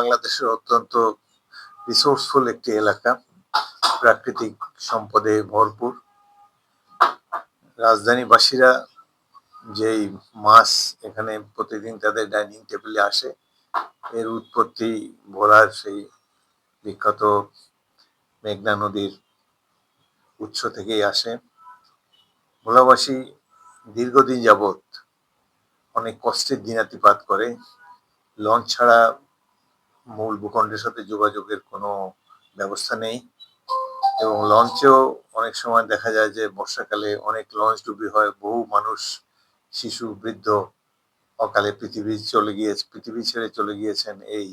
বাংলাদেশের অত্যন্ত রিসোর্সফুল একটি এলাকা, প্রাকৃতিক সম্পদে ভরপুর। রাজধানীবাসীরা যেই মাছ এখানে প্রতিদিন তাদের ডাইনিং টেবিলে আসে, এর উৎপত্তি ভোলার সেই বিখ্যাত মেঘনা নদীর উৎস থেকেই আসে। ভোলাবাসী দীর্ঘদিন যাবৎ অনেক কষ্টের দিনাতিপাত করে। লঞ্চ ছাড়া মূল ভূখণ্ডের সাথে যোগাযোগের কোনো ব্যবস্থা নেই, এবং লঞ্চেও অনেক সময় দেখা যায় যে বর্ষাকালে অনেক লঞ্চ ডুবি হয়, বহু মানুষ, শিশু, বৃদ্ধ অকালে পৃথিবী ছেড়ে চলে গিয়েছেন এই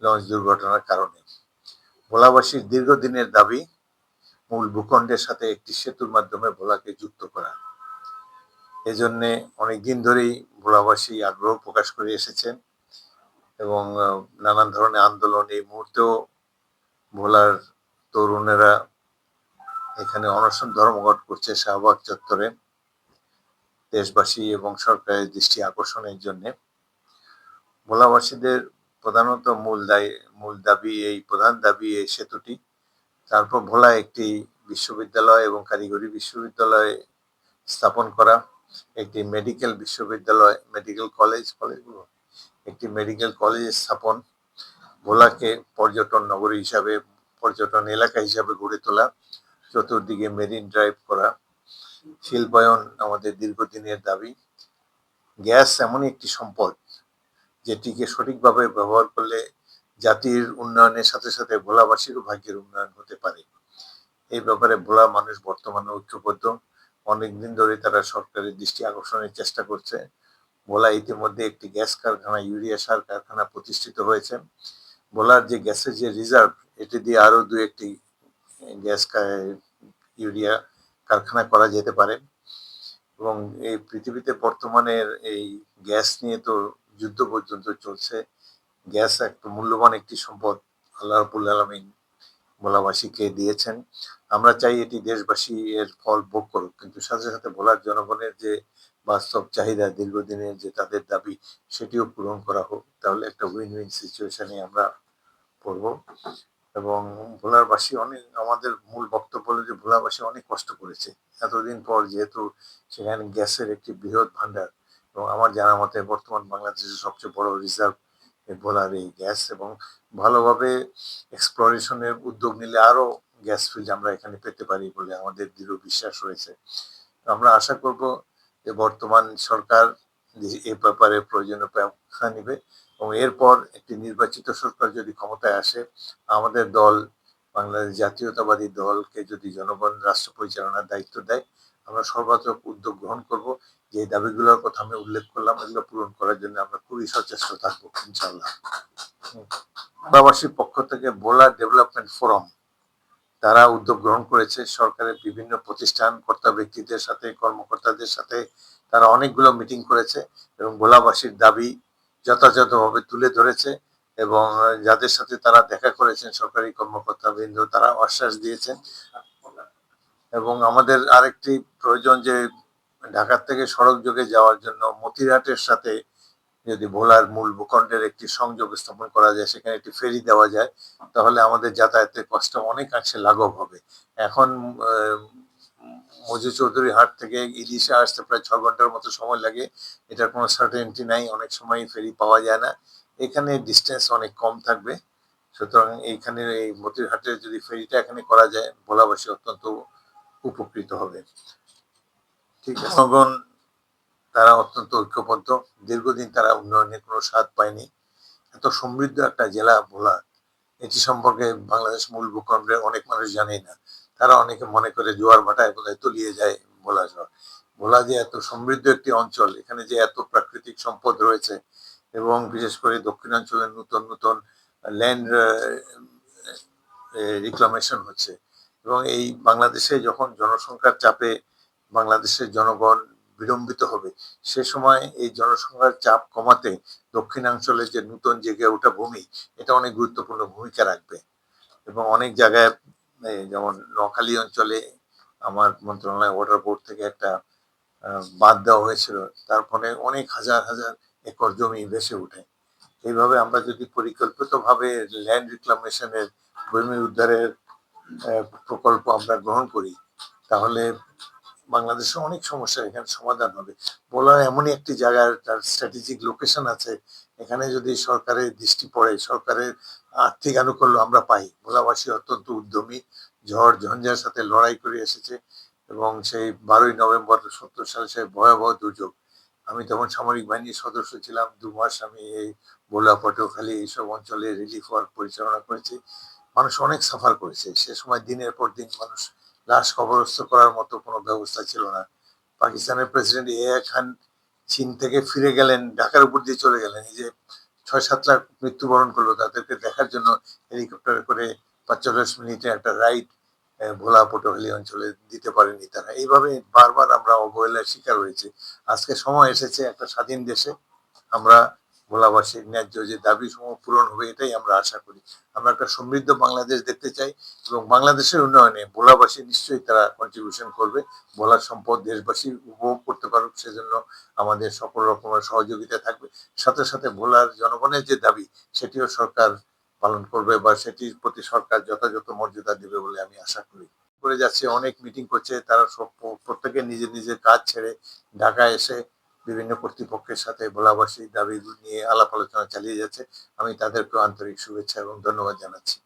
লঞ্চ দুর্ঘটনার কারণে। ভোলাবাসীর দীর্ঘদিনের দাবি মূল ভূখণ্ডের সাথে একটি সেতুর মাধ্যমে ভোলাকে যুক্ত করা। এজন্যে অনেকদিন ধরেই ভোলাবাসী আগ্রহ প্রকাশ করে এসেছেন এবং নানান ধরনের আন্দোলন। এই মুহূর্তেও ভোলার তরুণেরা এখানে অনশন ধর্মঘট করছে শাহবাগ চত্বরে, দেশবাসী এবং সরকারের দৃষ্টি আকর্ষণের জন্য। ভোলাবাসীদের প্রধানত প্রধান দাবি এই সেতুটি। তারপর ভোলা একটি বিশ্ববিদ্যালয় এবং কারিগরি বিশ্ববিদ্যালয় স্থাপন করা, একটি মেডিকেল বিশ্ববিদ্যালয়, একটি মেডিকেল কলেজ স্থাপন, ভোলাকে পর্যটন নগরী হিসাবে, পর্যটন এলাকা হিসাবে গড়ে তোলা, চতুর্দিকে মেরিন ড্রাইভ করা, শিল্পায়ন আমাদের দীর্ঘদিনের দাবি। গ্যাস এমনই একটি সম্পদ যেটিকে সঠিকভাবে ব্যবহার করলে জাতির উন্নয়নের সাথে সাথে ভোলাবাসীরও ভাগ্যের উন্নয়ন হতে পারে। এই ব্যাপারে ভোলা মানুষ বর্তমানে ঐক্যবদ্ধ। অনেকদিন ধরে তারা সরকারের দৃষ্টি আকর্ষণের চেষ্টা করছে। ভোলা ইতিমধ্যে একটি গ্যাস কারখানা, ইউরিয়া সার কারখানা প্রতিষ্ঠিত হয়েছে। ভোলার যে গ্যাসের যে রিজার্ভ, এটি দিয়ে আরো দু একটি ইউরিয়া কারখানা করা যেতে পারে। এবং এই পৃথিবীতে বর্তমানে এই গ্যাস নিয়ে তো যুদ্ধ পর্যন্ত চলছে। গ্যাস একটা মূল্যবান একটি সম্পদ আল্লাহ রাব্বুল আলামিন ভোলাবাসীকে দিয়েছেন। আমরা চাই এটি দেশবাসী এর ফল ভোগ করুক, কিন্তু সাথে সাথে ভোলার জনগণের যে বাস্তব চাহিদা, দীর্ঘদিনের যে তাদের দাবি, সেটিও পূরণ করা হোক। তাহলে একটা উইন উইন সিচুয়েশনে আমরা পড়বো। এবং ভোলারবাসী আমাদের মূল বক্তব্য হলো যে ভোলাবাসী অনেক কষ্ট করেছে এতদিন পর, যেহেতু সেখানে গ্যাসের একটি বৃহৎ ভান্ডার, এবং আমার জানা মতে বর্তমান বাংলাদেশের সবচেয়ে বড় রিজার্ভ ভোলার এই গ্যাস, এবং ভালোভাবে এক্সপ্লোরেশনের উদ্যোগ নিলে আরো গ্যাস ফিল্ড আমরা এখানে পেতে পারি বলে আমাদের দৃঢ় বিশ্বাস রয়েছে। আমরা আশা করব যে বর্তমান সরকার এ ব্যাপারে প্রয়োজনীয় ব্যবস্থা নেবে, এবং এরপর একটি নির্বাচিত সরকার যদি ক্ষমতায় আসে, আমাদের দল, বাংলাদেশ জাতীয়তাবাদী দলকে যদি জনগণ রাষ্ট্র পরিচালনার দায়িত্ব দেয়, আমরা সর্বাত্মক উদ্যোগ গ্রহণ করব। যে দাবিগুলোর কথা আমি উল্লেখ করলাম, এগুলো পূরণ করার জন্য আমরা খুবই সচেষ্ট থাকবো ইনশাল্লাহ। ভোলাবাসীর পক্ষ থেকে ভোলা ডেভেলপমেন্ট ফোরাম তারা উদ্যোগ গ্রহণ করেছে। সরকারের বিভিন্ন প্রতিষ্ঠান, কর্তা ব্যক্তিদের সাথে, কর্মকর্তাদের সাথে তারা অনেকগুলো মিটিং করেছে এবং ভোলাবাসীর দাবি যথাযথভাবে তুলে ধরেছে, এবং যাদের সাথে তারা দেখা করেছেন সরকারি কর্মকর্তাবৃন্দ, তারা আশ্বাস দিয়েছেন। এবং আমাদের আরেকটি প্রয়োজন যে ঢাকা থেকে সড়ক যোগে যাওয়ার জন্য মতিরহাটের সাথে যদি ভোলার মূল ভূখণ্ডের একটি সংযোগ স্থাপন করা যায়, সেখানে একটি ফেরি দেওয়া যায়, তাহলে আমাদের যাতায়াতের কষ্ট অনেকাংশে লাঘব হবে। এখন মজু চৌধুরী হাট থেকে ইলিশা আসতে প্রায় 6 ঘন্টার মতো সময় লাগে। এটার কোনো সার্টেনিটি নাই, অনেক সময় ফেরি পাওয়া যায় না। এখানে ডিস্টেন্স অনেক কম থাকবে, সুতরাং এইখানে এই মতিরহাটে যদি ফেরিটা এখানে করা যায়, ভোলাবাসী অত্যন্ত উপকৃত হবে। ঠিক আছে, জনগণ তারা অত্যন্ত ঐক্যবদ্ধ। দীর্ঘদিন তারা উন্নয়নের কোনো স্বাদ পায়নি। এত সমৃদ্ধ একটা জেলা ভোলা, এটি সম্পর্কে বাংলাদেশ মূল ভূখণ্ডে অনেক মানুষ জানেই না। তারা অনেকে মনে করে জোয়ার ভাটায় বোধহয় তলিয়ে যায় ভোলা শহর। ভোলা যে এত সমৃদ্ধ একটি অঞ্চল, এখানে যে এত প্রাকৃতিক সম্পদ রয়েছে, এবং বিশেষ করে দক্ষিণাঞ্চলের নতুন নতুন ল্যান্ড রিক্লামেশন হচ্ছে, এবং এই বাংলাদেশে যখন জনসংখ্যার চাপে বাংলাদেশের জনগণ বিড়ম্বিত হবে, সে সময় এই জনসংখ্যার চাপ কমাতে দক্ষিণাঞ্চলে যে নতুন জেগে ওঠা ভূমি, এটা অনেক গুরুত্বপূর্ণ ভূমিকা রাখবে। এবং অনেক জায়গায় যেমন নোয়াখালী অঞ্চলে আমার মন্ত্রণালয় ওয়াটার বোর্ড থেকে একটা বাঁধ দেওয়া হয়েছিল, তার ফলে অনেক হাজার হাজার একর জমি ভেসে ওঠে। এইভাবে আমরা যদি পরিকল্পিতভাবে ল্যান্ড রিক্লামেশনের ভূমি উদ্ধারের প্রকল্প আমরা গ্রহণ করি, তাহলে বাংলাদেশে অনেক সমস্যা এখানে সমাধান হবে। ভোলা এমনই একটি জায়গায় তার স্ট্র্যাটেজিক লোকেশন আছে, এখানে যদি সরকারের দৃষ্টি পড়ে, সরকারের আর্থিক আনুকূল্য আমরা পাই। ভোলাবাসী অত্যন্ত উদ্যমী, ঝড় ঝঞ্ঝার সাথে লড়াই করে এসেছে এবং সেই 12ই নভেম্বর 70 সালে সেই ভয়াবহ দুর্যোগ, আমি তখন সামরিক বাহিনীর সদস্য ছিলাম। 2 মাস আমি এই ভোলা, পটুয়াখালী এইসব অঞ্চলে রিলিফ ওয়ার্ক পরিচালনা করেছি। মানুষ অনেক সাফার করেছে সে সময়, দিনের পর দিন মানুষ লাশ কবরস্থ করার মতো কোনো ব্যবস্থা ছিল না। পাকিস্তানের প্রেসিডেন্ট এ খান চীন থেকে ফিরে গেলেন, ঢাকার উপর দিয়ে চলে গেলেন। এই যে 6-7 লাখ মৃত্যুবরণ করলো, তাদেরকে দেখার জন্য হেলিকপ্টারে করে 45 মিনিটে একটা রাইড ভোলা পটুয়াখালী অঞ্চলে দিতে পারেনি তারা। এইভাবে বারবার আমরা অবহেলার শিকার হয়েছি। আজকে সময় এসেছে একটা স্বাধীন দেশে আমরা ভোলাবাসীর ন্যায্য যে দাবি সমূহ পূরণ হবে, এটাই আমরা আশা করি। আমরা একটা সমৃদ্ধ বাংলাদেশ দেখতে চাই এবং বাংলাদেশের উন্নয়নে ভোলাবাসী নিশ্চয়ই তারা কন্ট্রিবিউশন করবে। ভোলার সম্পদ দেশবাসী উপভোগ করতে পারুক, সেজন্য আমাদের সকল রকমের সহযোগিতা থাকবে। সাথে সাথে ভোলার জনগণের যে দাবি, সেটিও সরকার পালন করবে বা সেটির প্রতি সরকার যথাযথ মর্যাদা দেবে বলে আমি আশা করি। করে যাচ্ছে, অনেক মিটিং করছে, তারা সব প্রত্যেকে নিজের নিজের কাজ ছেড়ে ঢাকায় এসে বিভিন্ন কর্তৃপক্ষের সাথে ভোলাবাসীর দাবি নিয়ে আলাপ আলোচনা চালিয়ে যাচ্ছে। আমি তাদেরকেও আন্তরিক শুভেচ্ছা এবং ধন্যবাদ জানাচ্ছি।